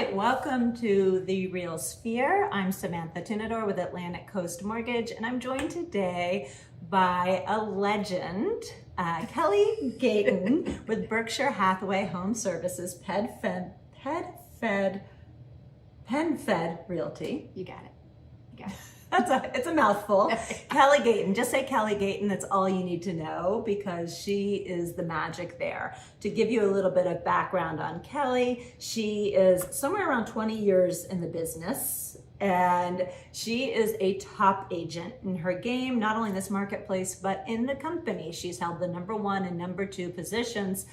right, welcome to the Real Sphere. I'm Samantha Tunador with Atlantic Coast Mortgage, and I'm joined today by a legend, Kelly Gayton with Berkshire Hathaway Home Services PenFed Realty. You got it. You got it. It's a mouthful. Kelly Gayton, just say Kelly Gayton, that's all you need to know because she is the magic there. To give you a little bit of background on Kelly, she is somewhere around 20 years in the business and she is a top agent in her game, not only in this marketplace, but in the company. She's held the #1 and #2 positions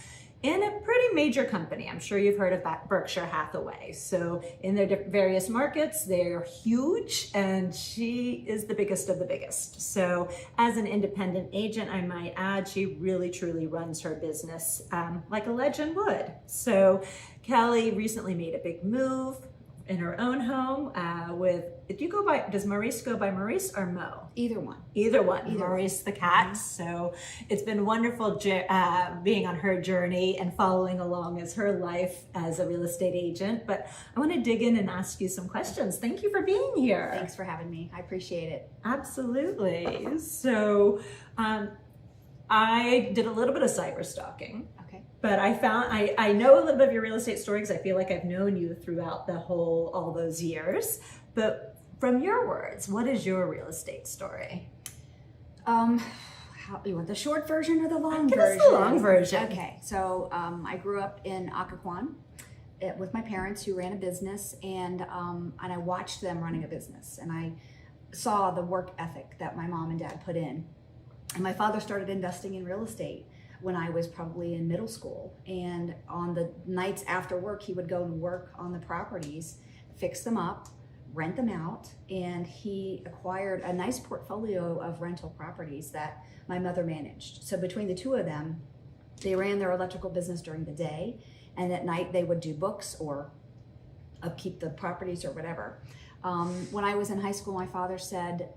in a pretty major company. I'm sure you've heard of Berkshire Hathaway. So in their various markets, they're huge and she is the biggest of the biggest. So as an independent agent, I might add, she really truly runs her business like a legend would. So Kelly recently made a big move in her own home does Maurice go by Maurice or Mo? Either one. Either one. Maurice the cat. So it's been wonderful being on her journey and following along as her life as a real estate agent. But I want to dig in and ask you some questions. Thank you for being here. Thanks for having me. I appreciate it. Absolutely. So I did a little bit of cyber stalking. But I know a little bit of your real estate story because I feel like I've known you throughout all those years. But from your words, what is your real estate story? You want the short version or the long Give version? us the long version. Okay, so I grew up in Occoquan with my parents who ran a business, and I watched them running a business, and I saw the work ethic that my mom and dad put in. And my father started investing in real estate when I was probably in middle school. And on the nights after work, he would go and work on the properties, fix them up, rent them out. And he acquired a nice portfolio of rental properties that my mother managed. So between the two of them, they ran their electrical business during the day. And at night they would do books or upkeep the properties or whatever. When I was in high school, my father said,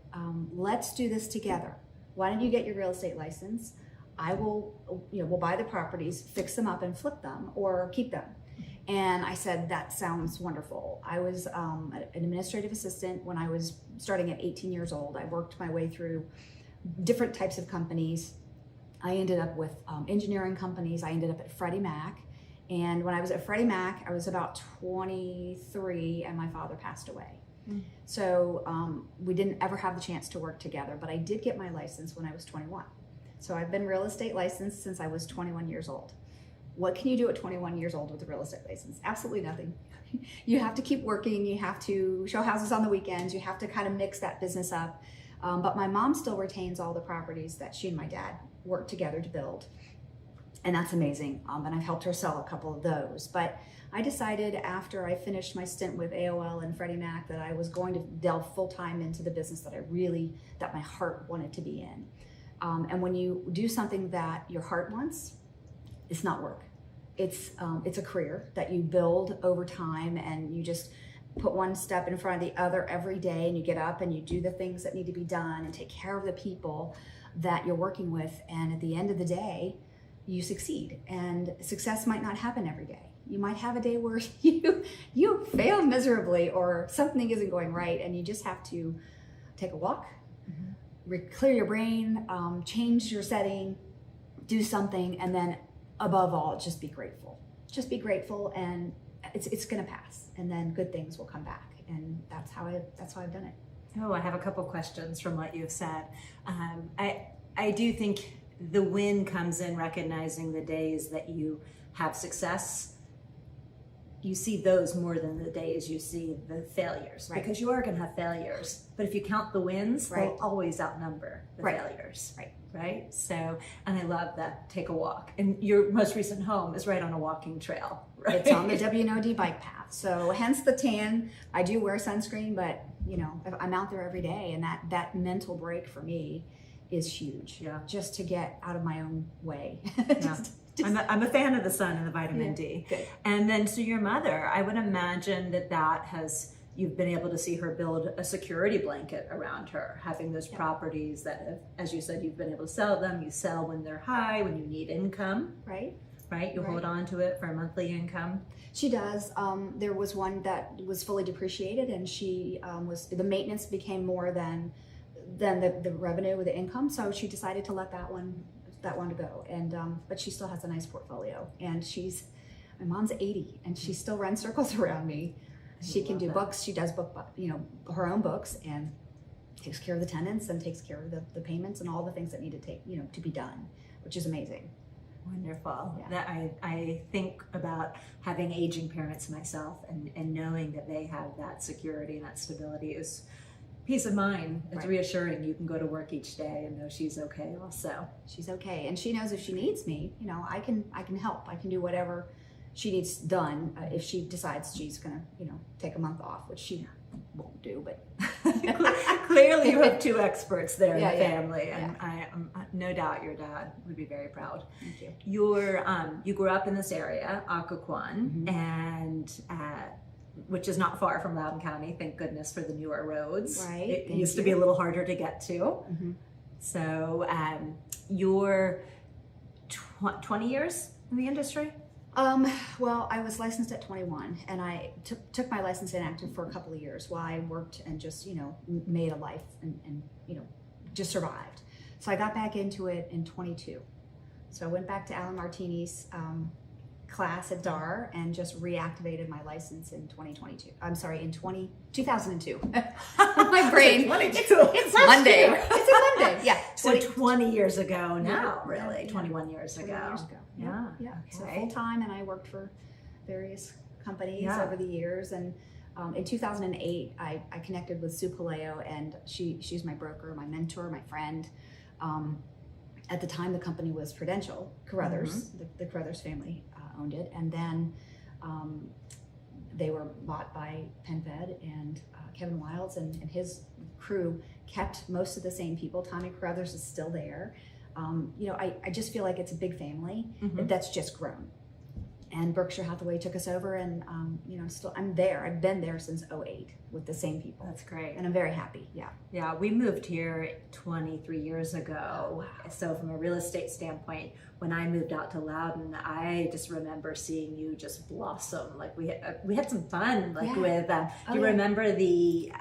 let's do this together. Why don't you get your real estate license? We'll buy the properties, fix them up and flip them or keep them. And I said, that sounds wonderful. I was an administrative assistant when I was starting at 18 years old. I worked my way through different types of companies. I ended up with engineering companies. I ended up at Freddie Mac. And when I was at Freddie Mac, I was about 23 and my father passed away. So we didn't ever have the chance to work together, but I did get my license when I was 21. So I've been real estate licensed since I was 21 years old. What can you do at 21 years old with a real estate license? Absolutely nothing. You have to keep working. You have to show houses on the weekends. You have to kind of mix that business up. But my mom still retains all the properties that she and my dad worked together to build. And that's amazing. And I've helped her sell a couple of those. But I decided after I finished my stint with AOL and Freddie Mac that I was going to delve full time into the business that my heart wanted to be in. And when you do something that your heart wants, it's not work. It's a career that you build over time, and you just put one step in front of the other every day, and you get up and you do the things that need to be done and take care of the people that you're working with. And at the end of the day, you succeed. And success might not happen every day. You might have a day where you fail miserably or something isn't going right, and you just have to take a walk, clear your brain, change your setting, do something, and then above all, just be grateful. Just be grateful, and it's gonna pass, and then good things will come back, and that's how I've done it. Oh, I have a couple questions from what you've said. I do think the win comes in recognizing the days that you have success. You see those more than the days you see the failures, right? Because you are going to have failures, but if you count the wins, right, they'll always outnumber the failures, right? So, and I love that. Take a walk, and your most recent home is right on a walking trail, right? It's on the WNOD bike path, so hence the tan. I do wear sunscreen, but I'm out there every day, and that mental break for me is huge. Yeah, just to get out of my own way. Yeah. I'm a fan of the sun and the vitamin D. Good. And then, so your mother, I would imagine you've been able to see her build a security blanket around her, having those properties that, as you said, you've been able to sell them. You sell when they're high, when you need income. Right. right? You hold on to it for a monthly income. She does. There was one that was fully depreciated, and she the maintenance became more than the revenue or the income. So she decided to let that one go. And but she still has a nice portfolio. And my mom's 80, and she still runs circles around me. She can do books. She does her own books, and takes care of the tenants and takes care of the payments and all the things that need to be done, which is amazing. Wonderful. Yeah. That I think about having aging parents myself, and knowing that they have that security and that stability is peace of mind. It's reassuring. You can go to work each day and know she's okay also. She's okay. And she knows if she needs me, I can help. I can do whatever she needs done if she decides she's gonna, take a month off, which she won't do, but clearly you have two experts there in the family, yeah. and I no doubt your dad would be very proud. Thank you. You grew up in this area, Occoquan, and which is not far from Loudoun County. Thank goodness for the newer roads. Right. It used to be a little harder to get to. Mm-hmm. So you're 20 years in the industry? Well, I was licensed at 21, and I took my license inactive for a couple of years while I worked and just, made a life and just survived. So I got back into it in 22. So I went back to Alan Martini's class at DAR and just reactivated my license in 2022. I'm sorry, in 2002. My brain. It's Monday. It's a Monday. Yeah. So 20 years ago now, really. Yeah. 21 years ago. 20 years ago. Yeah. Yeah. So Okay. full time, and I worked for various companies over the years. And in 2008, I connected with Sue Paleo, and she's my broker, my mentor, my friend. At the time, the company was Prudential Carruthers. The Carruthers family owned it, and then they were bought by PenFed, and Kevin Wilds and his crew kept most of the same people. Tommy Carruthers is still there. I just feel like it's a big family that's just grown. And Berkshire Hathaway took us over, and still I'm there. I've been there since 2008 with the same people. That's great. And I'm very happy. Yeah. Yeah, we moved here 23 years ago. Oh, wow. So from a real estate standpoint, when I moved out to Loudoun, I just remember seeing you just blossom. Like we had some fun, with. Do you remember the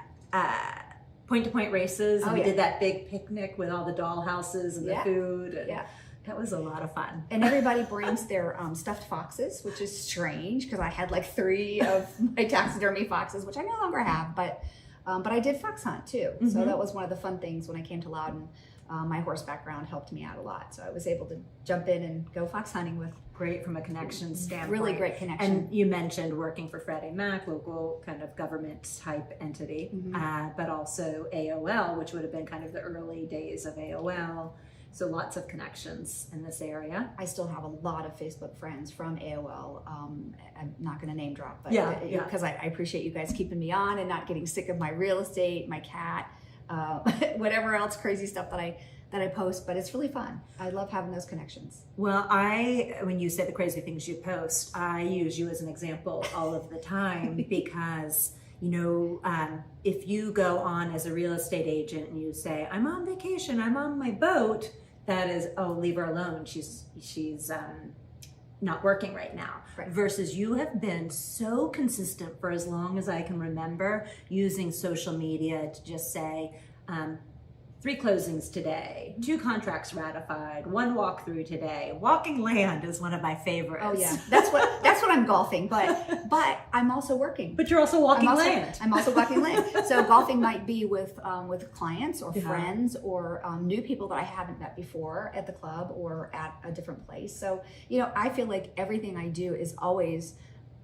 point-to-point races? And we did that big picnic with all the doll houses and the food. And that was a lot of fun. And everybody brings their stuffed foxes, which is strange because I had like 3 of my taxidermy foxes, which I no longer have, but I did fox hunt too. So that was one of the fun things when I came to Loudoun. My horse background helped me out a lot. So I was able to jump in and go fox hunting with. Great from a connection standpoint. Really great connection. And you mentioned working for Freddie Mac, local kind of government type entity, but also AOL, which would have been kind of the early days of AOL. So lots of connections in this area. I still have a lot of Facebook friends from AOL. I'm not going to name drop, but because I appreciate you guys keeping me on and not getting sick of my real estate, my cat, whatever else crazy stuff that I post. But it's really fun. I love having those connections. Well, when you say the crazy things you post, I use you as an example all of the time because if you go on as a real estate agent and you say, I'm on vacation, I'm on my boat, that is, leave her alone. She's not working right now. Right. Versus you have been so consistent for as long as I can remember using social media to just say, 3 closings today, 2 contracts ratified, 1 walkthrough today. Walking land is one of my favorites. Oh yeah, that's what I'm golfing, but I'm also working. But you're also walking land. I'm also walking land. So golfing might be with clients or friends or new people that I haven't met before at the club or at a different place. So I feel like everything I do is always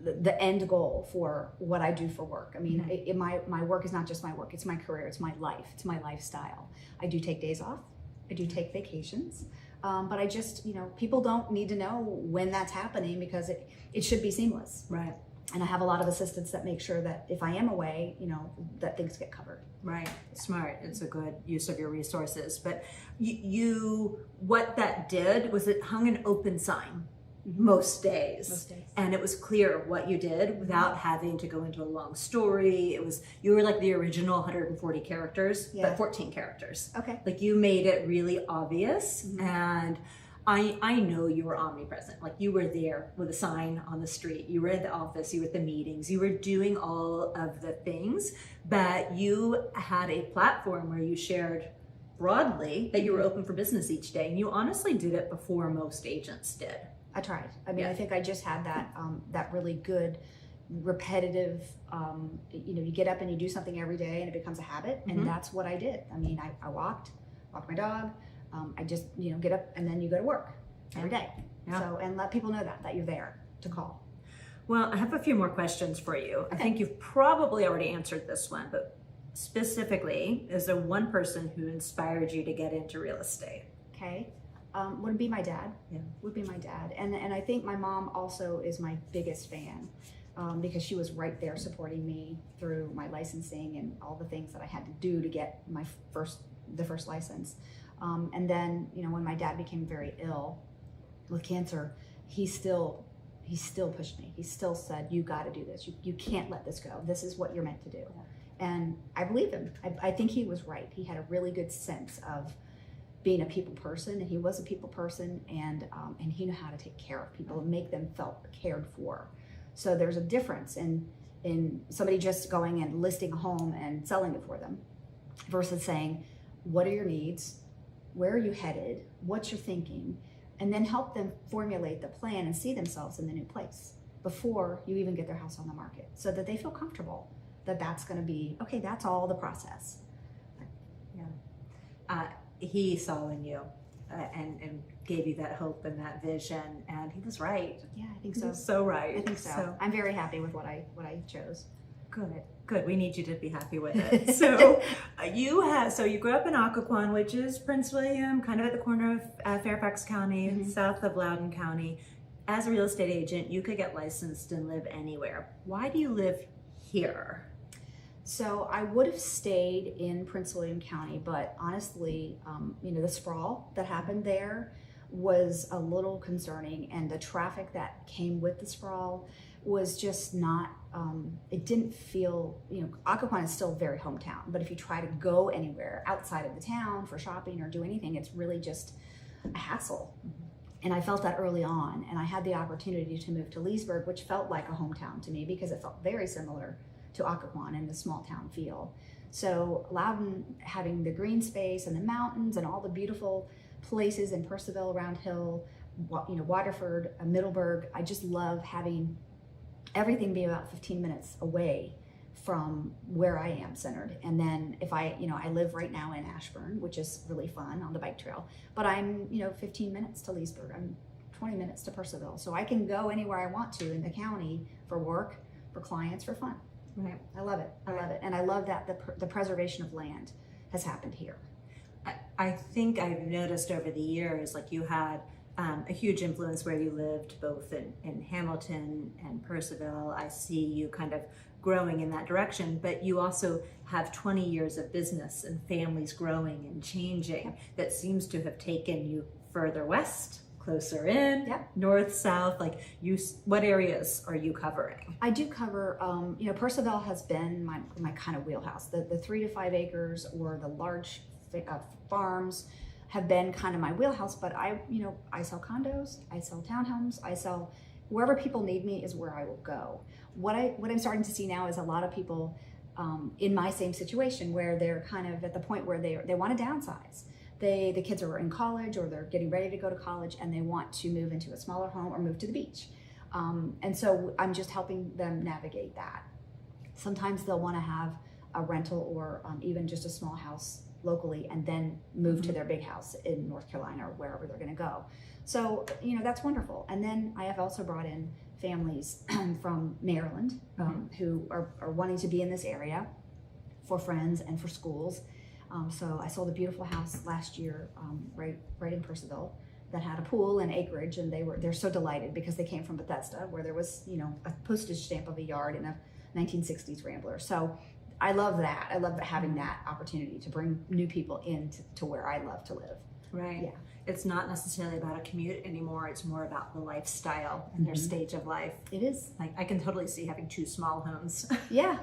the end goal for what I do for work. I mean, my work is not just my work, it's my career, it's my life, it's my lifestyle. I do take days off, I do take vacations, but I just, people don't need to know when that's happening because it should be seamless. Right. And I have a lot of assistants that make sure that if I am away, that things get covered. Right. Smart. It's a good use of your resources. But what that did was it hung an open sign. Most days. And it was clear what you did without having to go into a long story. You were like the original 140 characters, but 14 characters. Okay. Like you made it really obvious. And I know you were omnipresent. Like you were there with a sign on the street. You were at the office. You were at the meetings. You were doing all of the things, but you had a platform where you shared broadly that you were open for business each day. And you honestly did it before most agents did. I tried. I mean, Yeah. I think I just had that that really good repetitive, you get up and you do something every day and it becomes a habit. And that's what I did. I mean, I walked my dog. I just, get up and then you go to work every day. Yeah. So, and let people know that you're there to call. Well, I have a few more questions for you. Okay. I think you've probably already answered this one, but specifically, is there one person who inspired you to get into real estate? Okay. Would be my dad. Yeah. Would be my dad. And I think my mom also is my biggest fan because she was right there supporting me through my licensing and all the things that I had to do to get the first license. And then, when my dad became very ill with cancer, he still pushed me. He still said, you got to do this. You can't let this go. This is what you're meant to do. Yeah. And I believe him. I think he was right. He had a really good sense of being a people person, and he was a people person, and he knew how to take care of people and make them feel cared for. So there's a difference in somebody just going and listing a home and selling it for them versus saying, what are your needs? Where are you headed? What's your thinking? And then help them formulate the plan and see themselves in the new place before you even get their house on the market, so that they feel comfortable that that's going to be, okay, that's all the process. Yeah. He saw in you and gave you that hope and that vision, and he was right. Yeah, I think He so. was so right. I think so. I'm very happy with what I chose. Good. We need you to be happy with it. So you grew up in Occoquan, which is Prince William, kind of at the corner of Fairfax County, south of Loudoun County. As a real estate agent, you could get licensed and live anywhere. Why do you live here? So I would have stayed in Prince William County, but honestly, the sprawl that happened there was a little concerning, and the traffic that came with the sprawl was just not, it didn't feel, Occoquan is still very hometown, but if you try to go anywhere outside of the town for shopping or do anything, it's really just a hassle. And I felt that early on, and I had the opportunity to move to Leesburg, which felt like a hometown to me because it felt very similar to Occoquan in the small town feel. So Loudoun having the green space and the mountains and all the beautiful places in Percival, Round Hill, Waterford, Middleburg, I just love having everything be about 15 minutes away from where I am centered. And then if I live right now in Ashburn, which is really fun on the bike trail, but I'm, 15 minutes to Leesburg, I'm 20 minutes to Percival. So I can go anywhere I want to in the county for work, for clients, for fun. Right. I love it. I love it. And I love that the preservation of land has happened here. I think I've noticed over the years, like you had a huge influence where you lived, both in Hamilton and Percival. I see you kind of growing in that direction, but you also have 20 years of business and families growing and changing that seems to have taken you further west, closer in, north, south. Like what areas are you covering? I do cover, Percival has been my kind of wheelhouse. The 3 to 5 acres or the large farms have been kind of my wheelhouse, but I sell condos, I sell townhomes, I sell wherever people need me is where I will go. What I'm starting to see now is a lot of people in my same situation where they're kind of at the point where they want to downsize. The kids are in college or they're getting ready to go to college and they want to move into a smaller home or move to the beach. And so I'm just helping them navigate that. Sometimes they'll want to have a rental or even just a small house locally and then move to their big house in North Carolina or wherever they're going to go. So, that's wonderful. And then I have also brought in families from Maryland who are wanting to be in this area for friends and for schools. So I sold a beautiful house last year right in Percival that had a pool and acreage, and they're so delighted because they came from Bethesda where there was a postage stamp of a yard in a 1960s Rambler. So I love that. I love having that opportunity to bring new people in to where I love to live. Right. Yeah. It's not necessarily about a commute anymore. It's more about the lifestyle and their stage of life. It is. Like I can totally see having 2 small homes. Yeah.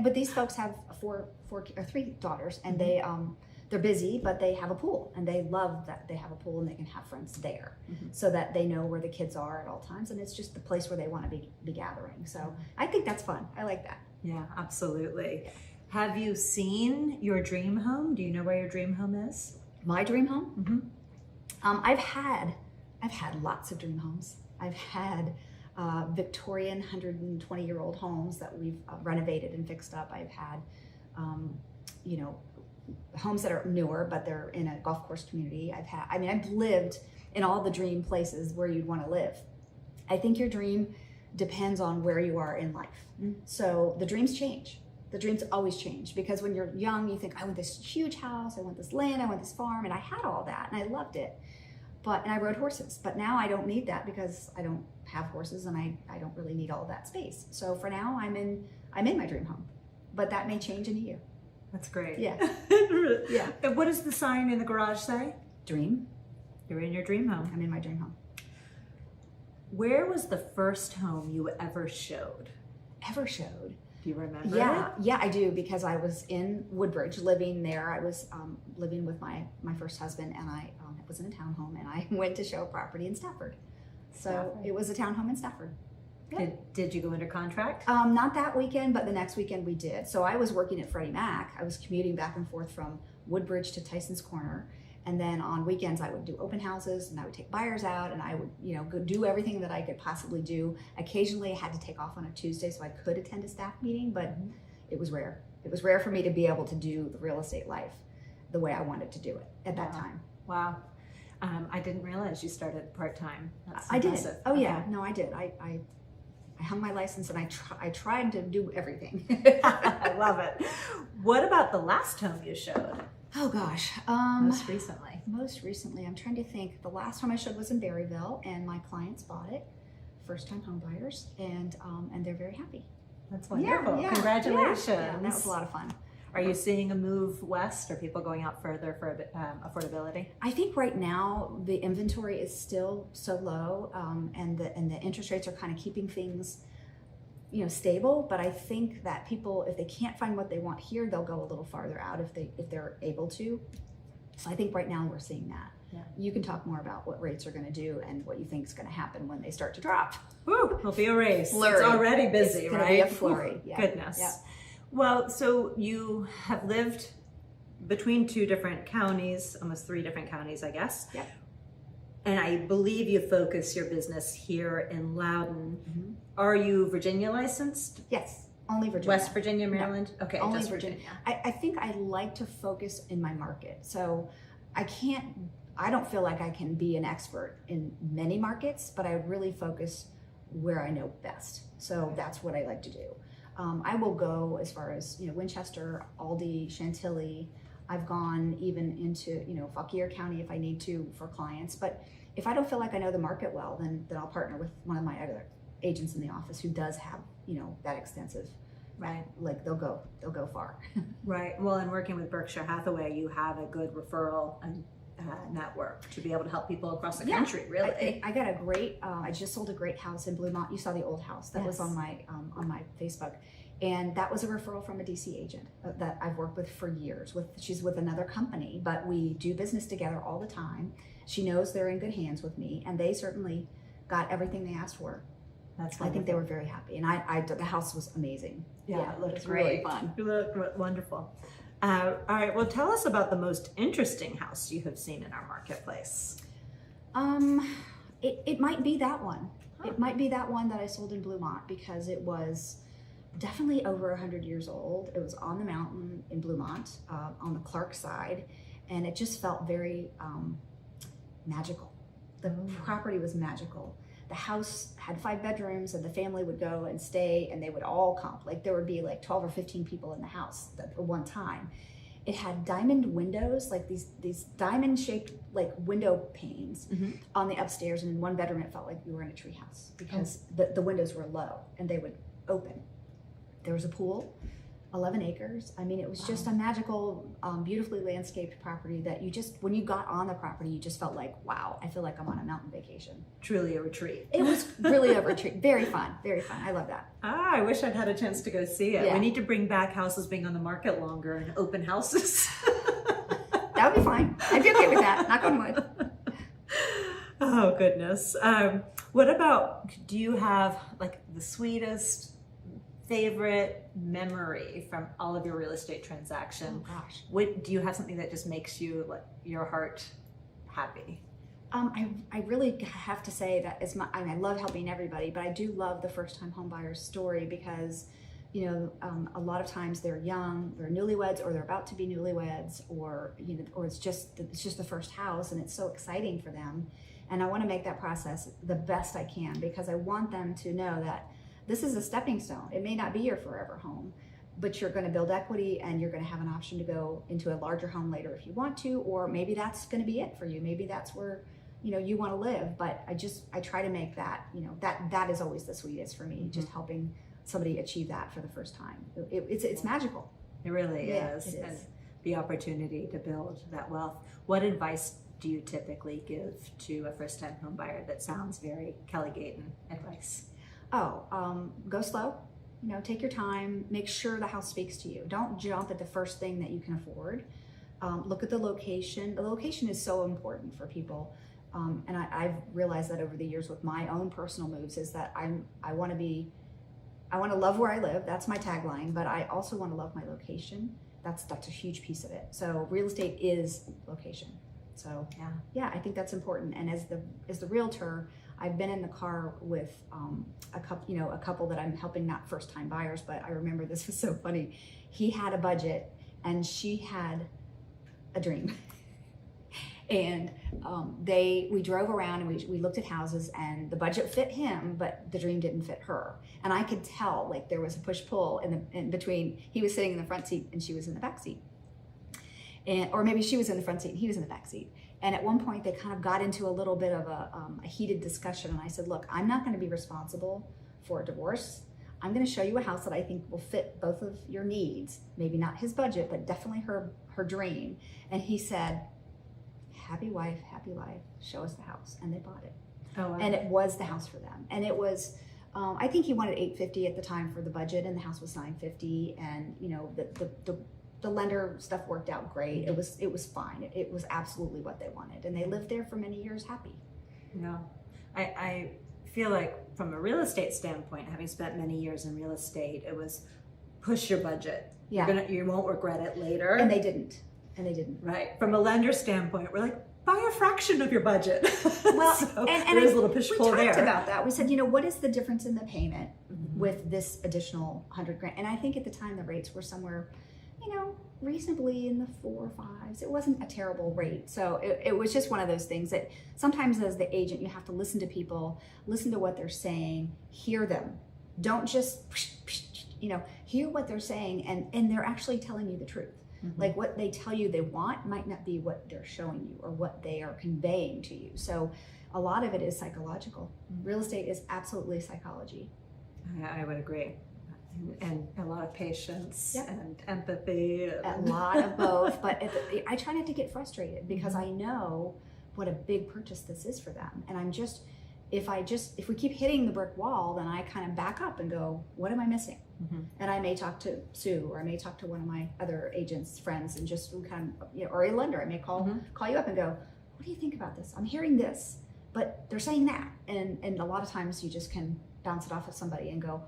But these folks have 3 daughters, and they're they're busy, but they have a pool, and they love that they have a pool and they can have friends there, so that they know where the kids are at all times, and it's just the place where they want to be gathering. So I think that's fun. I like that. Yeah, absolutely. Have you seen your dream home? Do you know where your dream home is? My dream home? I've had lots of dream homes. I've had Victorian 120-year-old homes that we've renovated and fixed up. I've had, you know, homes that are newer, but they're in a golf course community. I've lived in all the dream places where you'd want to live. I think your dream depends on where you are in life. So the dreams change. The dreams always change, because when you're young, you think, I want this huge house, I want this land, I want this farm, and I had all that and I loved it. And I rode horses, but now I don't need that because I don't have horses, and I don't really need all that space. So for now, I'm in my dream home, but that may change in a year. That's great. Yeah. Yeah. And what does the sign in the garage say? Dream. You're in your dream home. I'm in my dream home. Where was the first home you ever showed? Ever showed? Do you remember? Yeah, I do, because I was in Woodbridge living there. I was living with my first husband, and I was in a townhome, and I went to show a property in Stafford. So it was a townhome in Stafford. Yeah. Did you go under contract? Not that weekend, but the next weekend we did. So I was working at Freddie Mac. I was commuting back and forth from Woodbridge to Tyson's Corner. And then on weekends, I would do open houses, and I would take buyers out, and I would, you know, go do everything that I could possibly do. Occasionally, I had to take off on a Tuesday so I could attend a staff meeting, but it was rare. It was rare for me to be able to do the real estate life the way I wanted to do it at that time. Wow. I didn't realize you started part-time. That's I did. impressive. Oh, yeah. No, I did. I hung my license, and I tried to do everything. I love it. What about the last home you showed? Oh gosh. Most recently. Most recently, I'm trying to think. The last home I showed was in Berryville, and my clients bought it, first-time home buyers, and they're very happy. That's wonderful. Yeah, congratulations. Yeah, that was a lot of fun. Are you seeing a move west? Are people going out further for affordability? I think right now the inventory is still so low, and the interest rates are kind of keeping things, you know, stable. But I think that people, if they can't find what they want here, they'll go a little farther out if they're able to. So I think right now we're seeing that. Yeah. You can talk more about what rates are going to do and what you think is going to happen when they start to drop. Woo! It'll be a race. Flurry. It's already busy, it's right? Be a flurry. Yeah. Goodness. Yeah. Well, so you have lived between 2 different counties, almost 3 different counties, I guess. Yep. And I believe you focus your business here in Loudoun. Are you Virginia licensed? Yes, only Virginia. West Virginia, Maryland? No, okay, only just Virginia. I think I like to focus in my market. So I don't feel like I can be an expert in many markets, but I really focus where I know best. So that's what I like to do. I will go as far as, you know, Winchester, Aldie, Chantilly. I've gone even into, you know, Fauquier County if I need to for clients. But if I don't feel like I know the market well, then I'll partner with one of my other agents in the office who does have, you know, that extensive. Right. Like they'll go far. Right. Well, in working with Berkshire Hathaway, you have a good referral and network to be able to help people across the country. Really, I got a great. I just sold a great house in Bluemont. You saw the old house that was on my Facebook, and that was a referral from a DC agent that I've worked with for years. She's with another company, but we do business together all the time. She knows they're in good hands with me, and they certainly got everything they asked for. That's I think they were very happy, and the house was amazing. Yeah, it looked really great. fun. It looked wonderful. All right, well, tell us about the most interesting house you have seen in our marketplace. It might be that one. Huh. It might be that one that I sold in Bluemont, because it was definitely over 100 years old. It was on the mountain in Bluemont, on the Clark side, and it just felt very magical. The property was magical. The house had 5 bedrooms, and the family would go and stay, and they would all comp. Like there would be like 12 or 15 people in the house at one time. It had diamond windows, like these diamond shaped like window panes on the upstairs, and in one bedroom it felt like you were in a tree house because the windows were low and they would open. There was a pool, 11 acres. I mean, it was just a magical, beautifully landscaped property that you just, when you got on the property, you just felt like, wow, I feel like I'm on a mountain vacation. Truly a retreat. It was really a retreat. Very fun, very fun. I love that. I wish I'd had a chance to go see it. Yeah. We need to bring back houses being on the market longer and open houses. That would be fine. I'd be okay with that. Knock on wood. Oh goodness. What about, do you have like the sweetest favorite memory from all of your real estate transaction? Oh gosh. What do you have, something that just makes you like your heart happy? I really have to say that I mean, I love helping everybody, but I do love the first time home buyer's story because, you know, a lot of times they're young, they're newlyweds, or they're about to be newlyweds, or, you know, or it's just the first house and it's so exciting for them. And I want to make that process the best I can because I want them to know that this is a stepping stone. It may not be your forever home, but you're going to build equity and you're going to have an option to go into a larger home later if you want to, or maybe that's going to be it for you. Maybe that's where, you know, you want to live. But I try to make that, you know, that is always the sweetest for me, just helping somebody achieve that for the first time. It's magical. It really is. It is. And the opportunity to build that wealth. What advice do you typically give to a first-time home buyer that sounds very Kelly Gayton advice? Go slow. You know, take your time. Make sure the house speaks to you. Don't jump at the first thing that you can afford. Look at the location. The location is so important for people. And I've realized that over the years with my own personal moves is that I want to love where I live. That's my tagline, but I also want to love my location. That's a huge piece of it. So real estate is location. So yeah, I think that's important. And as the realtor, I've been in the car with a couple that I'm helping, not first time buyers, but I remember this was so funny. He had a budget and she had a dream. And we drove around and we looked at houses and the budget fit him, but the dream didn't fit her. And I could tell like there was a push-pull in between. He was sitting in the front seat and she was in the back seat. Or maybe she was in the front seat and he was in the back seat. And at one point they kind of got into a little bit of a heated discussion. And I said, look, I'm not going to be responsible for a divorce. I'm going to show you a house that I think will fit both of your needs. Maybe not his budget, but definitely her dream. And he said, happy wife, happy life, show us the house. And they bought it. Oh, wow. And it was the house for them. And it was, I think he wanted $850 at the time for the budget and the house was $950. And you know, the lender stuff worked out great. It was fine. It was absolutely what they wanted. And they lived there for many years happy. Yeah. I feel like from a real estate standpoint, having spent many years in real estate, it was push your budget. Yeah. You won't regret it later. And they didn't. Right. From a lender standpoint, we're like, buy a fraction of your budget. Well, so and there's a little push pull there. We talked about that. We said, you know, what is the difference in the payment with this additional $100,000? And I think at the time the rates were somewhere, you know, reasonably in the 4 or 5s. It wasn't a terrible rate. So it was just one of those things that sometimes as the agent, you have to listen to people, listen to what they're saying, hear them. Don't just, you know, hear what they're saying and they're actually telling you the truth. Like what they tell you they want might not be what they're showing you or what they are conveying to you. So a lot of it is psychological. Real estate is absolutely psychology. I would agree. And a lot of patience and empathy. A lot of both. But I try not to get frustrated because I know what a big purchase this is for them. And I'm just, if we keep hitting the brick wall, then I kind of back up and go, what am I missing? And I may talk to Sue, or I may talk to one of my other agents' friends, and just kind of, you know, or a lender. I may call you up and go, what do you think about this? I'm hearing this, but they're saying that. And a lot of times you just can bounce it off of somebody and go,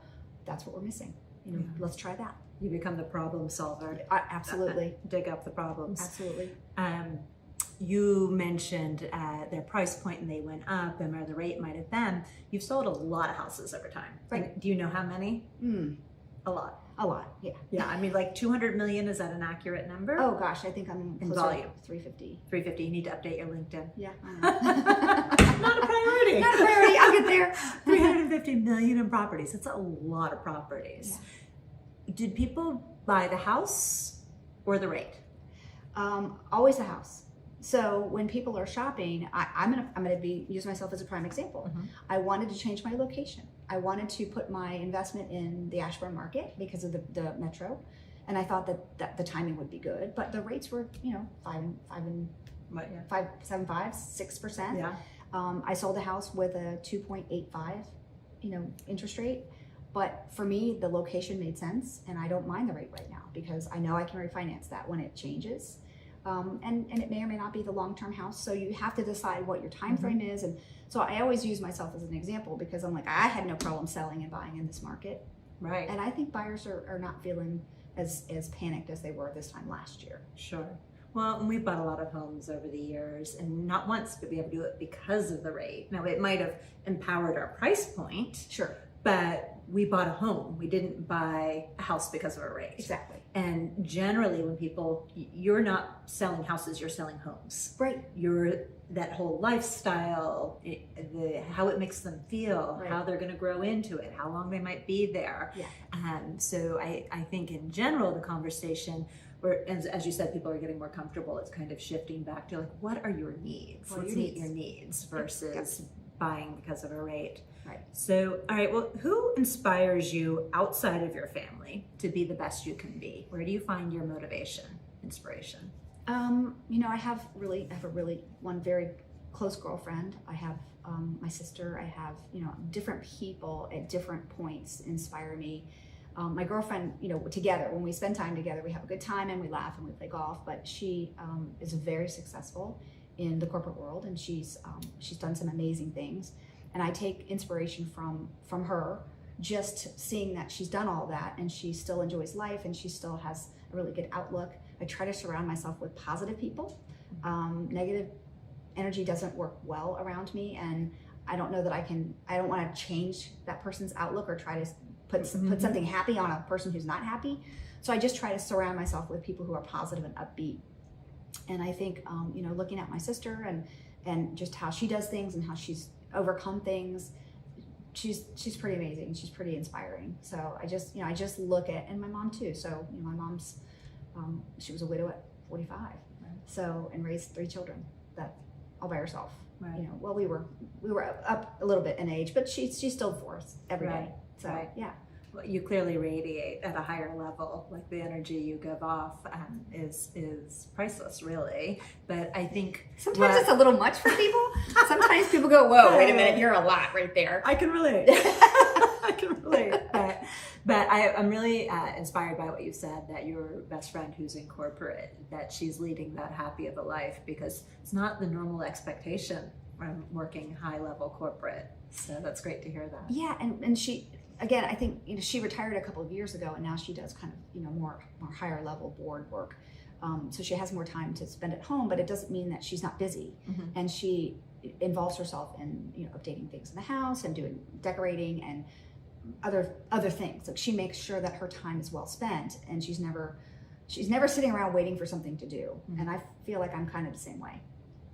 that's what we're missing. You know, let's try that. You become the problem solver. Absolutely. Dig up the problems. Absolutely. You mentioned their price point and they went up and where the rate might have been. You've sold a lot of houses over time. Right. And do you know how many? A lot. A lot, yeah. Yeah, I mean, like 200 million, is that an accurate number? Oh gosh, I think I'm in closer volume. to 350. 350, you need to update your LinkedIn. Yeah, Not a priority. Not a priority, I'll get there. 350 million in properties, that's a lot of properties. Yeah. Did people buy the house or the rate? Always the house. So when people are shopping, I'm gonna use myself as a prime example. I wanted to change my location. I wanted to put my investment in the Ashburn market because of the metro, and I thought that the timing would be good. But the rates were, you know, 5.75, 6%. Yeah. I sold a house with a 2.85, you know, interest rate. But for me, the location made sense, and I don't mind the rate right now because I know I can refinance that when it changes. and it may or may not be the long-term house. So you have to decide what your time frame is. And so I always use myself as an example because I'm like, I had no problem selling and buying in this market. Right. And I think buyers are not feeling as panicked as they were this time last year. Sure. Well, and we've bought a lot of homes over the years, and not once did we ever do it because of the rate. Now, it might have empowered our price point. Sure. But we bought a home. We didn't buy a house because of a rate. Exactly. And generally when people, you're not selling houses, you're selling homes. Right. You're that whole lifestyle, how it makes them feel, Right. how they're going to grow into it, how long they might be there. Yeah. So I think in general, the conversation, where, as you said, people are getting more comfortable. It's kind of shifting back to like, what are your needs? What are Let's your meet needs? your needs versus buying because of a rate. Right. So, all right, well, who inspires you outside of your family to be the best you can be? Where do you find your motivation, inspiration? I have a really one very close girlfriend. I have my sister. I have, different people at different points inspire me. My girlfriend, together, when we spend time together, we have a good time and we laugh and we play golf, but she is very successful in the corporate world, and she's done some amazing things. And I take inspiration from her, just seeing that she's done all that and she still enjoys life and she still has a really good outlook. I try to surround myself with positive people. Negative energy doesn't work well around me, and I don't know that I don't want to change that person's outlook or try to put something happy on a person who's not happy. So I just try to surround myself with people who are positive and upbeat. And I think, looking at my sister and just how she does things and how she's overcome things, she's pretty amazing. She's pretty inspiring. So I just look at, and my mom too. So, my mom's, she was a widow at 45. Right. So, and raised 3 children that all by herself. Right. Well, we were up a little bit in age, but she's still for us every day. So, yeah. Well, you clearly radiate at a higher level. Like the energy you give off is priceless, really. But I think sometimes it's a little much for people. Sometimes people go, "Whoa, wait a minute, you're a lot right there." I can relate. I can relate. But I'm really inspired by what you said, that your best friend who's in corporate, that she's leading that happy of a life, because it's not the normal expectation from working high level corporate. So that's great to hear that. Yeah, and she, again, I think she retired a couple of years ago, and now she does kind of more higher level board work. So she has more time to spend at home, but it doesn't mean that she's not busy. Mm-hmm. And she involves herself in updating things in the house and doing decorating and other things. Like, she makes sure that her time is well spent, and she's never sitting around waiting for something to do. Mm-hmm. And I feel like I'm kind of the same way.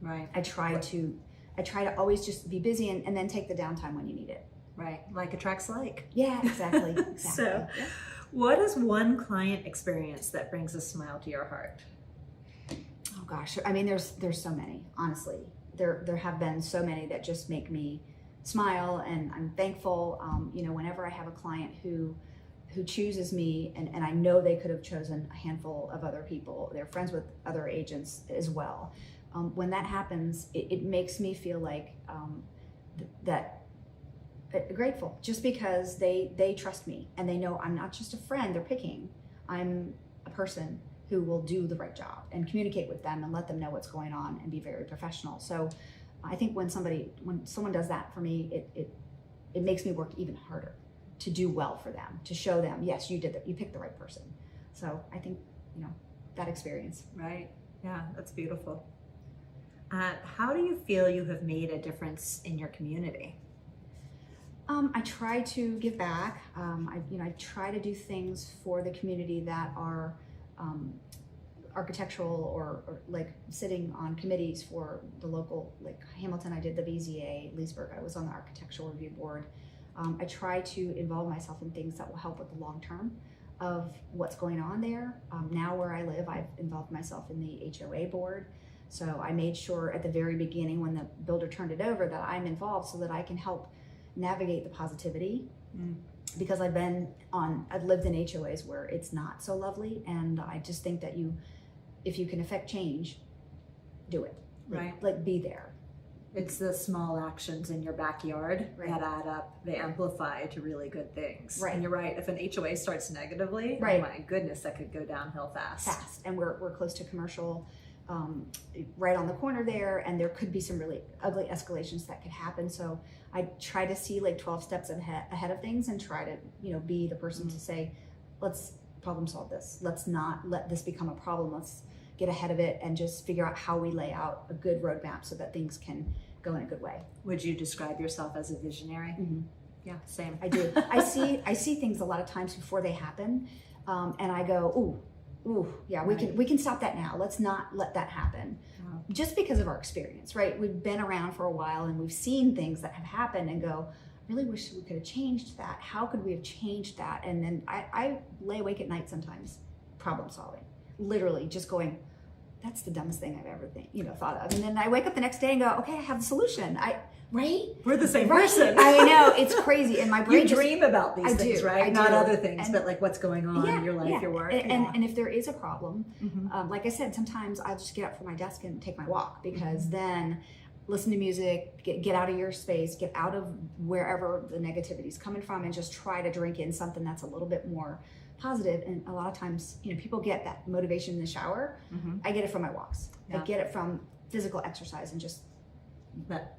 Right. I try to always just be busy and then take the downtime when you need it. Right. Like attracts like. Yeah, exactly. So, what is one client experience that brings a smile to your heart? Oh gosh, I mean, there's so many, honestly. There have been so many that just make me smile, and I'm thankful. Whenever I have a client who chooses me, and I know they could have chosen a handful of other people, they're friends with other agents as well. When that happens, it makes me feel like grateful, just because they trust me and they know I'm not just a friend they're picking. I'm a person who will do the right job and communicate with them and let them know what's going on and be very professional. So I think when someone does that for me, it makes me work even harder to do well for them, to show them, yes, you did that, you picked the right person. So I think that experience. Right. Yeah, that's beautiful. How do you feel you have made a difference in your community? I try to give back. I try to do things for the community that are architectural or like sitting on committees for the local, like Hamilton, I did the BZA, Leesburg, I was on the architectural review board. I try to involve myself in things that will help with the long term of what's going on there. Now where I live, I've involved myself in the HOA board. So I made sure at the very beginning when the builder turned it over that I'm involved so that I can help navigate the positivity. Because I've lived in HOAs where it's not so lovely, and I just think that if you can affect change, do it. Like be there. It's the small actions in your backyard that add up. They amplify to really good things. Right. And you're right. If an HOA starts negatively, oh my goodness, that could go downhill fast. And we're close to commercial right on the corner there, and there could be some really ugly escalations that could happen. So I try to see like 12 steps ahead of things and try to, you know, be the person to say, let's problem solve this. Let's not let this become a problem. Let's get ahead of it and just figure out how we lay out a good roadmap so that things can go in a good way. Would you describe yourself as a visionary? Yeah, same. I do. I see things a lot of times before they happen, and I go, ooh, yeah, we can stop that now. Let's not let that happen. Wow. Just because of our experience, right? We've been around for a while and we've seen things that have happened and go, I really wish we could have changed that. How could we have changed that? And then I lay awake at night sometimes, problem solving, literally just going, that's the dumbest thing I've ever thought of. And then I wake up the next day and go, okay, I have the solution. Right? We're the same person. I know, it's crazy. And my brain you dream about these things, right? Not other things, but like what's going on in your life, your work. And if there is a problem, like I said, sometimes I'll just get up from my desk and take my walk, because then listen to music, get out of your space, get out of wherever the negativity is coming from, and just try to drink in something that's a little bit more positive. And a lot of times, you know, people get that motivation in the shower. I get it from my walks. I get it from physical exercise and just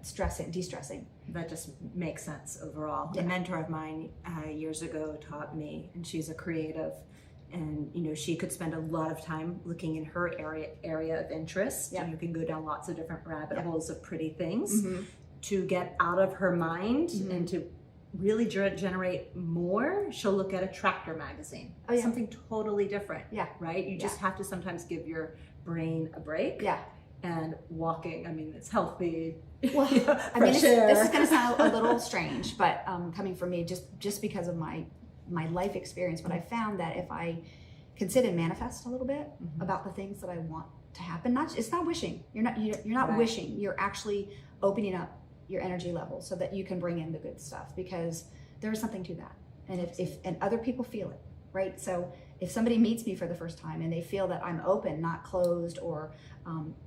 de-stressing. That just makes sense overall. A mentor of mine years ago taught me, and she's a creative, and you know, she could spend a lot of time looking in her area of interest, and you can go down lots of different rabbit holes of pretty things to get out of her mind and to really generate more. She'll look at a tractor magazine, something totally different, right? You just have to sometimes give your brain a break. And walking, I mean, it's healthy. Well, I mean, this is going to sound a little strange, but coming from me, just because of my life experience, but I found that if I can sit and manifest a little bit about the things that I want to happen, it's not wishing. You're not wishing. You're actually opening up your energy level so that you can bring in the good stuff, because there is something to that. And if other people feel it, right? So if somebody meets me for the first time and they feel that I'm open, not closed, or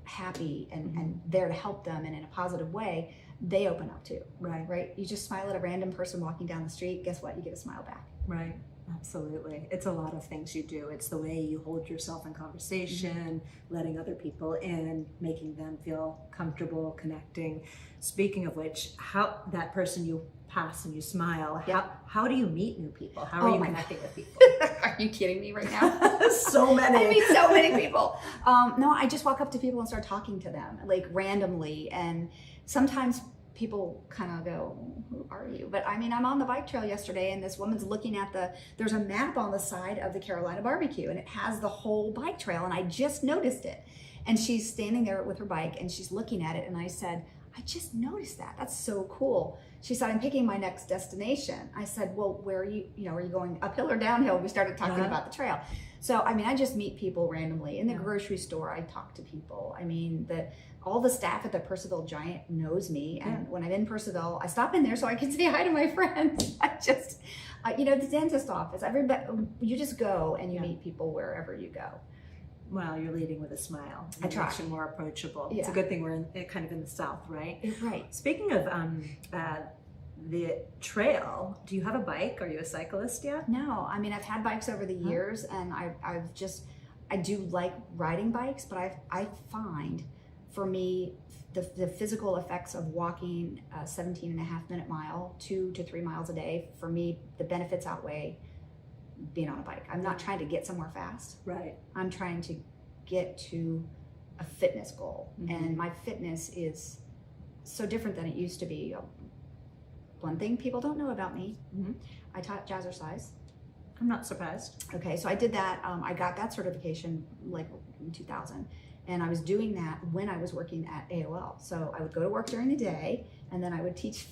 happy and there to help them and in a positive way, they open up too. Right? You just smile at a random person walking down the street, guess what? You get a smile back. Right. Absolutely. It's a lot of things you do. It's the way you hold yourself in conversation, letting other people in, making them feel comfortable, connecting. Speaking of which, how that person you pass and you smile, how do you meet new people? How are you connecting with people? Are you kidding me right now? So many. I meet so many people. No, I just walk up to people and start talking to them, like randomly. And sometimes people kind of go, who are you? But I mean, I'm on the bike trail yesterday and this woman's looking at there's a map on the side of the Carolina barbecue and it has the whole bike trail, and I just noticed it. And she's standing there with her bike and she's looking at it, and I said, I just noticed that. That's so cool. She said, I'm picking my next destination. I said, well, where are you? Are you going uphill or downhill? We started talking about the trail. So, I mean, I just meet people randomly. In the grocery store, I talk to people. I mean, all the staff at the Percival Giant knows me. And when I'm in Percival, I stop in there so I can say hi to my friends. I just, the dentist office, everybody, you just go and you meet people wherever you go. Well, you're leading with a smile. I try. Makes you more approachable. It's a good thing we're kind of in the South, right? Right. Speaking of the trail, do you have a bike? Are you a cyclist yet? No, I mean, I've had bikes over the years, and I do like riding bikes, but I find for me the physical effects of walking a 17.5-minute mile, 2 to 3 miles a day, for me, the benefits outweigh being on a bike. I'm not trying to get somewhere fast. Right. I'm trying to get to a fitness goal. And my fitness is so different than it used to be. One thing people don't know about me, I taught jazzercise. I'm not surprised. Okay, so I did that. I got that certification like in 2000. And I was doing that when I was working at AOL. So I would go to work during the day, and then I would teach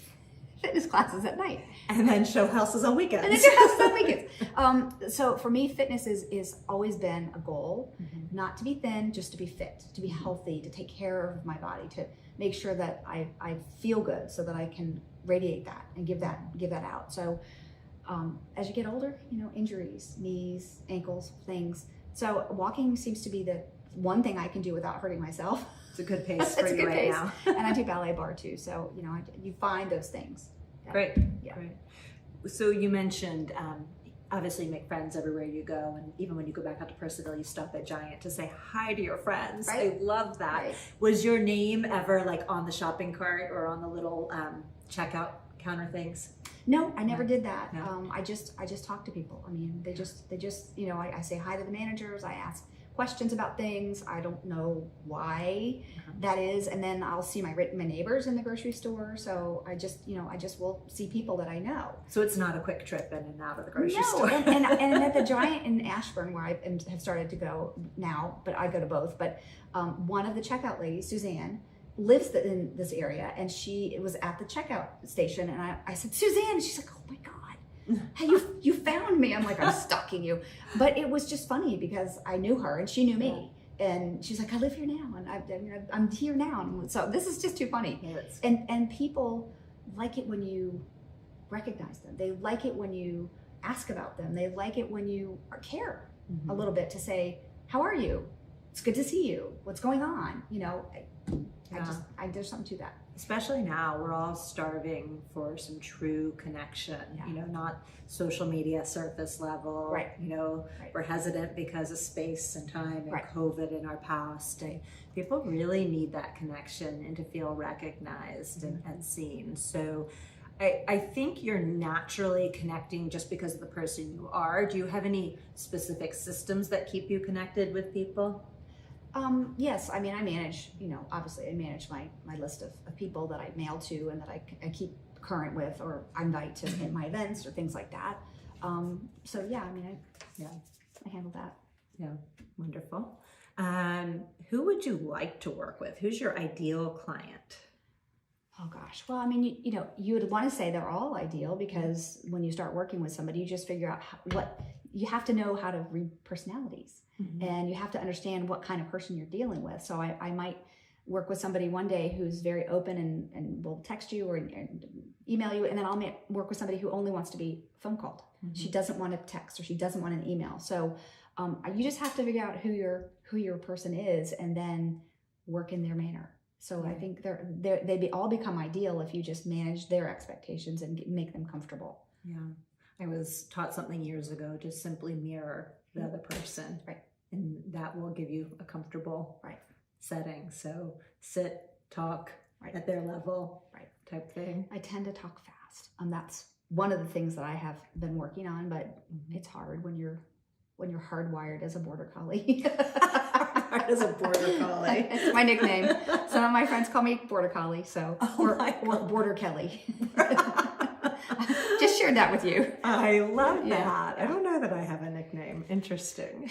fitness classes at night. And then show houses on weekends. And then show houses on weekends. So for me, fitness is always been a goal, not to be thin, just to be fit, to be healthy, to take care of my body, to make sure that I feel good so that I can radiate that and give that out. So as you get older, injuries, knees, ankles, things. So walking seems to be the one thing I can do without hurting myself. It's a good pace for you right now. And I do ballet bar too. So, you find those things. Great. Great. So you mentioned obviously make friends everywhere you go, and even when you go back out to Percival, you stop at Giant to say hi to your friends. Right. I love that. Right. Was your name ever like on the shopping cart or on the little checkout counter things? No, I never did that. No. I just talk to people. I mean, they just, you know, I say hi to the managers. I ask questions about things. I don't know why that is. And then I'll see my neighbors in the grocery store. So I just, you know, I just will see people that I know. So it's not a quick trip in and out of the grocery No, store. and at the Giant in Ashburn, where I have started to go now, but I go to both. But one of the checkout ladies, Suzanne, lives in this area, and she was at the checkout station, and I said, Suzanne, and she's like, oh my God. Hey, you found me. I'm like, I'm stalking you. But it was just funny because I knew her and she knew me. And she's like, I live here now, and I'm here now. And so this is just too funny. Yes. And people like it when you recognize them. They like it when you ask about them. They like it when you care a little bit to say, how are you? It's good to see you. What's going on? You know, there's something to that. Especially now, we're all starving for some true connection, you know, not social media surface level. Right. You know, we're hesitant because of space and time and COVID in our past. And people really need that connection and to feel recognized and seen. So I think you're naturally connecting just because of the person you are. Do you have any specific systems that keep you connected with people? Yes, I mean, I manage, you know, obviously I manage my list of people that I mail to and that I keep current with, or I invite to my events or things like that. So yeah, I mean, I handle that. Yeah, wonderful. Who would you like to work with? Who's your ideal client? Oh gosh, well, I mean, you know, you would want to say they're all ideal, because when you start working with somebody, you just figure out what you have to know how to read personalities. And you have to understand what kind of person you're dealing with. So I might work with somebody one day who's very open and will text you or email you, and then I'll work with somebody who only wants to be phone called. She doesn't want a text, or she doesn't want an email. So you just have to figure out who your person is, and then work in their manner. So I think they all become ideal if you just manage their expectations and make them comfortable. Yeah, I was taught something years ago: just simply mirror the other person, and that will give you a comfortable setting. So sit, talk at their level, type thing. I tend to talk fast, and that's one of the things that I have been working on. But it's hard when you're hardwired as a border collie. As a border collie, it's my nickname. Some of my friends call me Border Collie, so or Border Kelly. Just shared that with you. I love that. I don't know that I have a nickname. Interesting.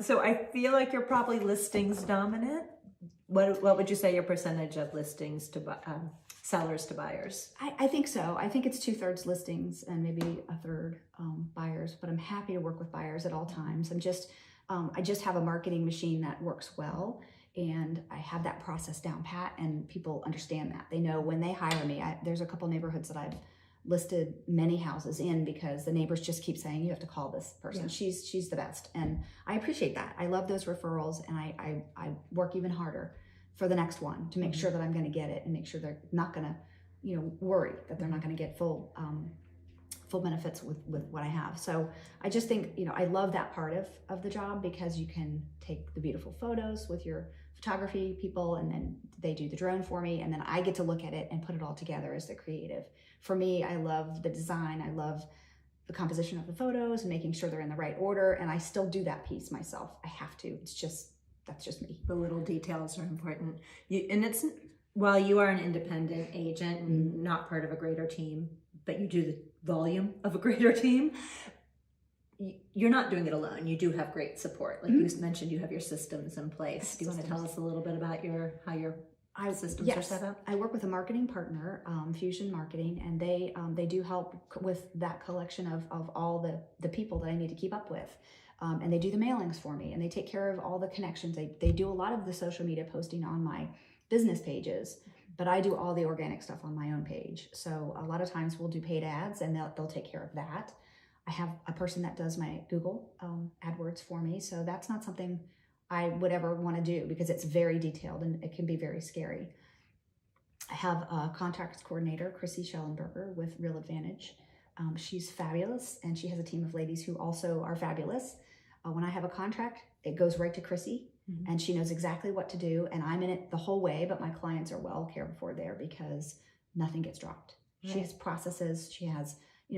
So I feel like you're probably listings dominant. What would you say your percentage of listings to sellers to buyers? I think so. I think it's 2/3 listings and maybe 1/3 buyers. But I'm happy to work with buyers at all times. I just have a marketing machine that works well, and I have that process down pat, and people understand that. They know when they hire me. There's a couple neighborhoods that I've listed many houses in because the neighbors just keep saying, you have to call this person. Yeah. She's the best. And I appreciate that. I love those referrals, and I work even harder for the next one to make sure that I'm going to get it, and make sure they're not going to, you know, worry that they're not going to get full benefits with what I have. So I just think, you know, I love that part of the job, because you can take the beautiful photos with your photography people, and then they do the drone for me, and then I get to look at it and put it all together as the creative. For me, I love the design. I love the composition of the photos and making sure they're in the right order. And I still do that piece myself. I have to. That's just me. The little details are important. While you are an independent agent and not part of a greater team, but you do the volume of a greater team, you're not doing it alone. You do have great support. Like you mentioned, you have your systems in place. Do you want to tell us a little bit about how your systems are set up? I work with a marketing partner, Fusion Marketing, and they do help with that collection of all the people that I need to keep up with. And they do the mailings for me, and they take care of all the connections. They do a lot of the social media posting on my business pages, but I do all the organic stuff on my own page. So a lot of times we'll do paid ads, and they'll take care of that. I have a person that does my Google AdWords for me, so that's not something I would ever want to do, because it's very detailed and it can be very scary. I have a contracts coordinator, Chrissy Schellenberger with Real Advantage. She's fabulous, and she has a team of ladies who also are fabulous. When I have a contract, it goes right to Chrissy, and she knows exactly what to do, and I'm in it the whole way, but my clients are well cared for there because nothing gets dropped. Right. She has processes, she has,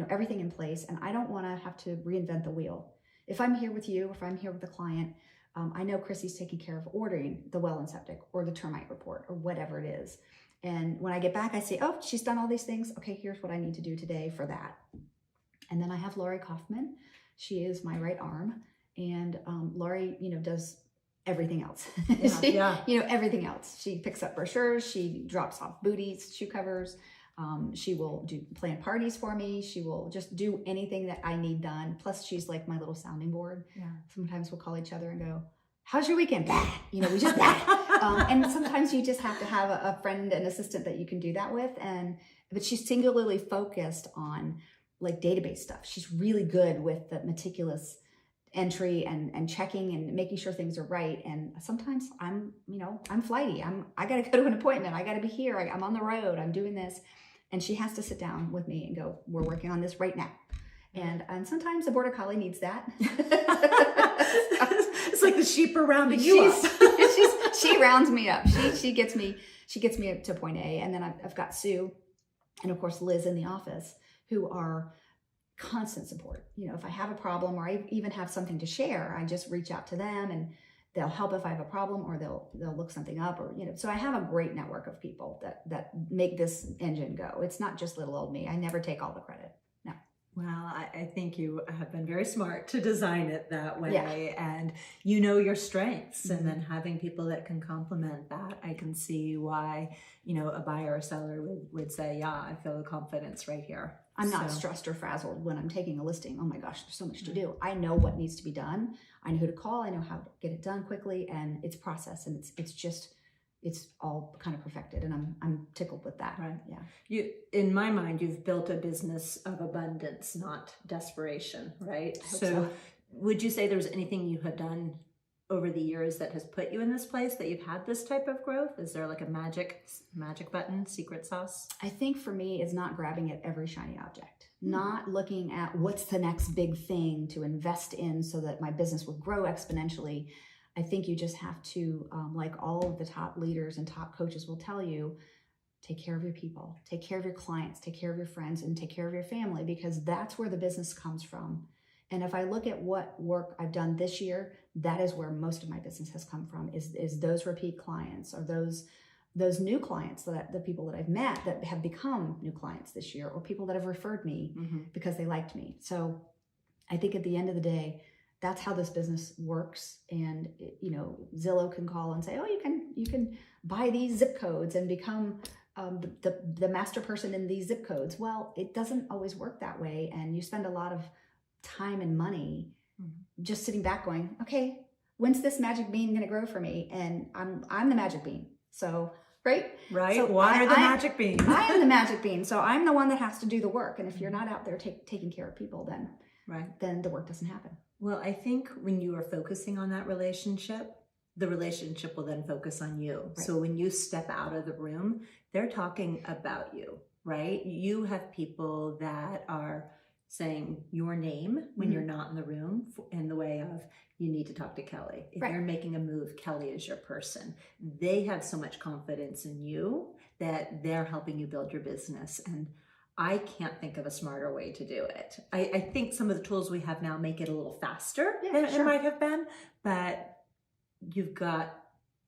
everything in place, and I don't want to have to reinvent the wheel. If I'm here with you, if I'm here with the client, I know Chrissy's taking care of ordering the well and septic or the termite report or whatever it is. And when I get back, I say, oh, she's done all these things. Okay, here's what I need to do today for that. And then I have Lori Kaufman. She is my right arm. And Lori, does everything else. Everything else. She picks up brochures. She drops off booties, shoe covers. She will plan parties for me. She will just do anything that I need done. Plus, she's like my little sounding board. Yeah. Sometimes we'll call each other and go, how's your weekend? We just and sometimes you just have to have a friend and assistant that you can do that with. But she's singularly focused on like database stuff. She's really good with the meticulous entry and checking and making sure things are right. And sometimes I'm flighty. I got to go to an appointment. I got to be here. I'm on the road. I'm doing this. And she has to sit down with me and go, we're working on this right now. And sometimes a border collie needs that. It's like the sheep are rounding you up. She rounds me up. She gets me up to point A. And then I've got Sue and of course Liz in the office, who are constant support. If I have a problem or I even have something to share, I just reach out to them and they'll help if I have a problem, or they'll look something up, or so I have a great network of people that make this engine go. It's not just little old me. I never take all the credit. No. Well, I think you have been very smart to design it that way, and your strengths, and then having people that can complement that. I can see why a buyer or seller would say, yeah, I feel the confidence right here. I'm not stressed or frazzled when I'm taking a listing. Oh my gosh, there's so much to do. I know what needs to be done. I know who to call. I know how to get it done quickly, and it's process, and it's all kind of perfected, and I'm tickled with that. Right. Yeah. In my mind, you've built a business of abundance, not desperation, right? So would you say there's anything you have done over the years that has put you in this place, that you've had this type of growth? Is there like a magic button, secret sauce? I think for me, it's not grabbing at every shiny object, not looking at what's the next big thing to invest in so that my business will grow exponentially. I think you just have to, like all of the top leaders and top coaches will tell you, take care of your people, take care of your clients, take care of your friends, and take care of your family, because that's where the business comes from. And if I look at what work I've done this year, that is where most of my business has come from, is those repeat clients, or those new clients, that the people that I've met that have become new clients this year, or people that have referred me because they liked me. So I think at the end of the day, that's how this business works. And Zillow can call and say, oh, you can buy these zip codes and become the master person in these zip codes. Well, it doesn't always work that way, and you spend a lot of time and money just sitting back going, okay, when's this magic bean going to grow for me? And I'm the magic bean. So, right? So water the magic bean. I am the magic bean. So I'm the one that has to do the work. And if you're not out there taking care of people, then the work doesn't happen. Well, I think when you are focusing on that relationship, the relationship will then focus on you. Right. So when you step out of the room, they're talking about you, right? You have people that are saying your name when you're not in the room, in the way of, you need to talk to Kelly. If you're making a move, Kelly is your person. They have so much confidence in you that they're helping you build your business. And I can't think of a smarter way to do it. I think some of the tools we have now make it a little faster than it might have been, but you've got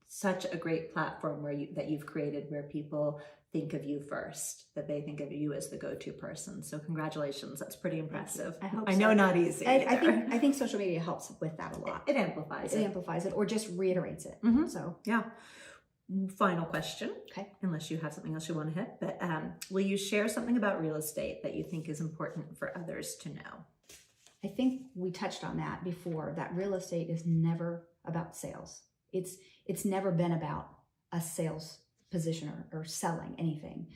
such a great platform that you've created, where people think of you first, that they think of you as the go-to person. So congratulations. That's pretty impressive. I know not easy. I think social media helps with that a lot. It amplifies it. It amplifies it, or just reiterates it. So yeah. Final question. Okay. Unless you have something else you want to hit, but will you share something about real estate that you think is important for others to know? I think we touched on that before, that real estate is never about sales. It's never been about a sales position or selling anything.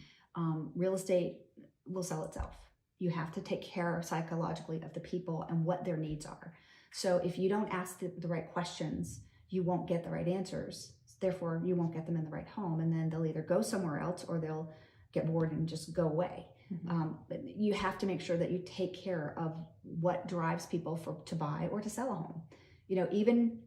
Real estate will sell itself. You have to take care psychologically of the people and what their needs are. So if you don't ask the right questions, you won't get the right answers. Therefore, you won't get them in the right home, and then they'll either go somewhere else or they'll get bored and just go away. But you have to make sure that you take care of what drives people to buy or to sell a home. You know, even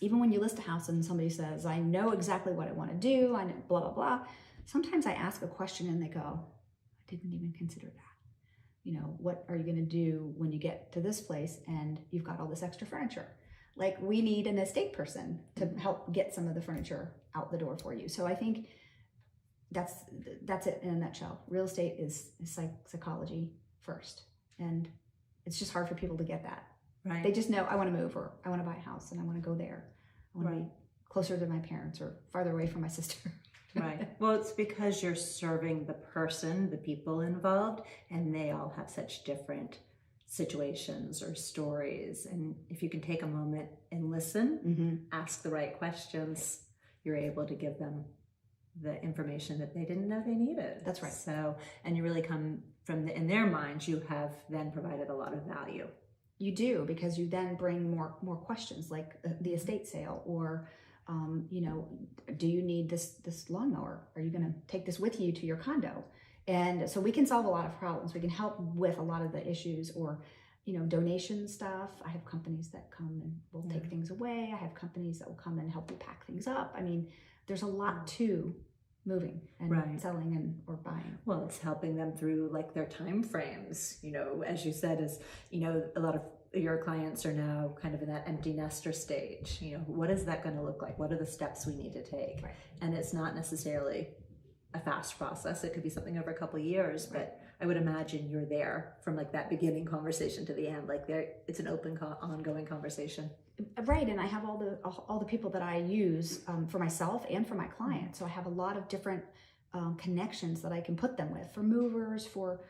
when you list a house and somebody says, I know exactly what I want to do, I know blah, blah, blah. Sometimes I ask a question and they go, I didn't even consider that. You know, what are you going to do when you get to this place and you've got all this extra furniture? Like, we need an estate person to help get some of the furniture out the door for you. So I think that's it in a nutshell. Real estate is psychology first. And it's just hard for people to get that. Right. They just know, I want to move, or I want to buy a house and I want to go there. I want to be closer to my parents or farther away from my sister. Right. Well, it's because you're serving the person, the people involved, and they all have such different situations or stories. And if you can take a moment and listen, ask the right questions, you're able to give them the information that they didn't know they needed. That's right. So, and you really come from in their minds, you have then provided a lot of value. You do, because you then bring more questions, like the estate sale, or you know, do you need this lawnmower? Are you going to take this with you to your condo? And so we can solve a lot of problems. We can help with a lot of the issues, or, you know, donation stuff. I have companies that come and will take things away. I have companies that will come and help you pack things up. I mean, there's a lot to moving and selling and or buying. Well, it's helping them through like their time frames. You know, as you said, is, you know, a lot of your clients are now kind of in that empty nester stage. You know, what is that going to look like? What are the steps we need to take? Right. And it's not necessarily a fast process. It could be something over a couple of years, but I would imagine you're there from like that beginning conversation to the end. Like it's an open, ongoing conversation. Right, and I have all the people that I use for myself and for my clients. So I have a lot of different connections that I can put them with, for movers, for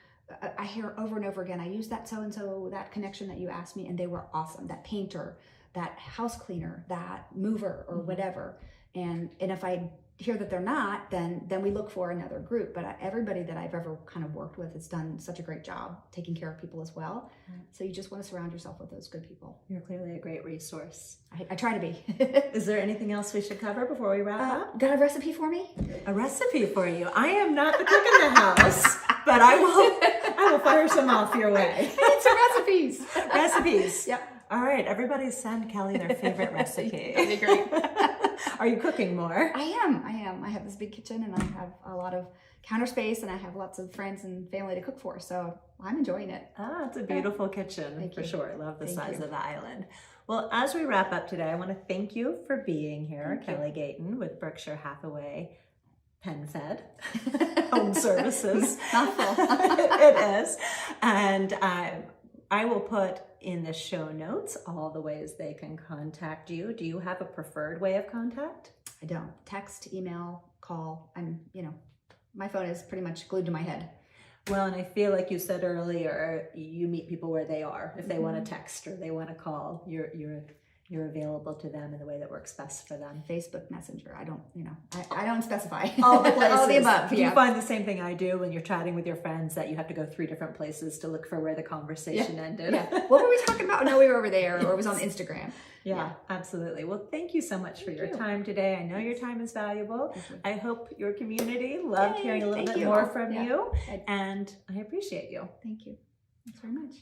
I hear over and over again, I use that so-and-so, that connection that you asked me, and they were awesome. That painter, that house cleaner, that mover, or whatever. And if I hear that they're not, then we look for another group. But everybody that I've ever kind of worked with has done such a great job taking care of people as well. So you just want to surround yourself with those good people. You're clearly a great resource. I try to be. Is there anything else we should cover before we wrap up? Got a recipe for me? A recipe for you. I am not the cook in the house, but I will fire some off your way. I need some recipes. Recipes. Yep. All right, everybody send Kelly their favorite recipe. That'd be great. Are you cooking more? I am. I have this big kitchen, and I have a lot of counter space, and I have lots of friends and family to cook for, so I'm enjoying it. Ah, it's a beautiful kitchen. Thank for you. sure. I love the Thank size you. of the island. Well, as we wrap up today, I want to thank you for being here, Thank Kelly you. Gayton with Berkshire Hathaway PenFed Home Services. Mouthful. It is. And I will put in the show notes all the ways they can contact you. Do you have a preferred way of contact? I don't. Text, email, call. My phone is pretty much glued to my head. Well, and I feel like you said earlier, you meet people where they are. If they want to text or they want to call, you're available to them in the way that works best for them. Facebook Messenger. I don't specify. All the places. All the above. Do you find the same thing I do when you're chatting with your friends, that you have to go 3 different places to look for where the conversation ended? Yeah. What were we talking about? No, we were over there, or it was on Instagram. Yeah, absolutely. Well, thank you so much for your time today. I know your time is valuable. I hope your community loved hearing a little bit more from you, and I appreciate you. Thank you. Thanks very much.